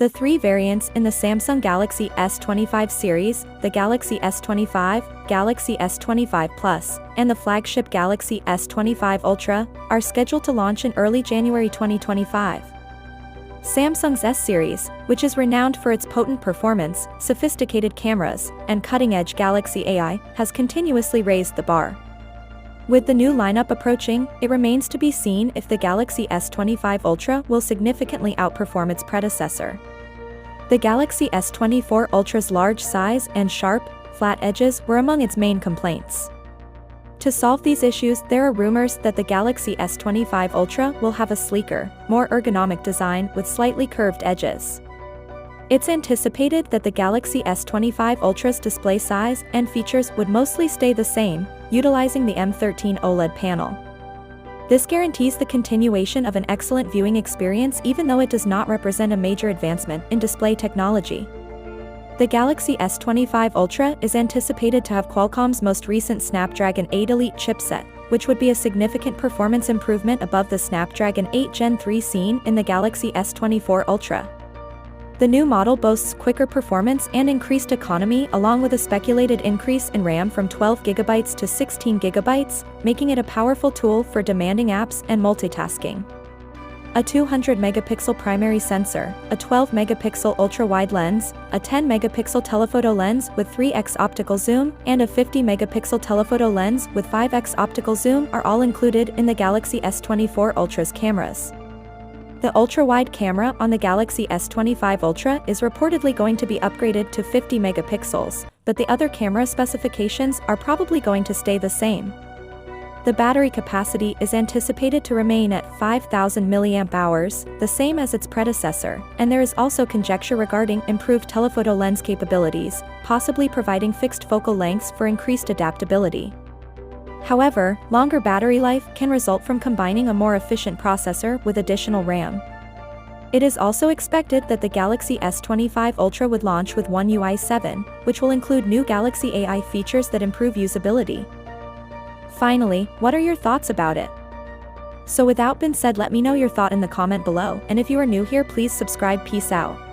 The three variants in the Samsung Galaxy S25 series, the Galaxy S25, Galaxy S25 Plus, and the flagship Galaxy S25 Ultra, are scheduled to launch in early January 2025. Samsung's S series, which is renowned for its potent performance, sophisticated cameras, and cutting-edge Galaxy AI, has continuously raised the bar. With the new lineup approaching, it remains to be seen if the Galaxy S25 Ultra will significantly outperform its predecessor. The Galaxy S24 Ultra's large size and sharp, flat edges were among its main complaints. To solve these issues, there are rumors that the Galaxy S25 Ultra will have a sleeker, more ergonomic design with slightly curved edges. It's anticipated that the Galaxy S25 Ultra's display size and features would mostly stay the same, utilizing the M13 OLED panel. This guarantees the continuation of an excellent viewing experience even though it does not represent a major advancement in display technology. The Galaxy S25 Ultra is anticipated to have Qualcomm's most recent Snapdragon 8 Elite chipset, which would be a significant performance improvement above the Snapdragon 8 Gen 3 seen in the Galaxy S24 Ultra. The new model boasts quicker performance and increased economy along with a speculated increase in RAM from 12GB to 16GB, making it a powerful tool for demanding apps and multitasking. A 200-megapixel primary sensor, a 12-megapixel ultra-wide lens, a 10-megapixel telephoto lens with 3x optical zoom, and a 50-megapixel telephoto lens with 5x optical zoom are all included in the Galaxy S24 Ultra's cameras. The ultra-wide camera on the Galaxy S25 Ultra is reportedly going to be upgraded to 50 megapixels, but the other camera specifications are probably going to stay the same. The battery capacity is anticipated to remain at 5,000 mAh, the same as its predecessor, and there is also conjecture regarding improved telephoto lens capabilities, possibly providing fixed focal lengths for increased adaptability. However, longer battery life can result from combining a more efficient processor with additional RAM. It is also expected that the Galaxy S25 Ultra would launch with One UI 7, which will include new Galaxy AI features that improve usability. Finally, what are your thoughts about it? So without being said, let me know your thought in the comment below, and if you are new here, please subscribe. Peace out.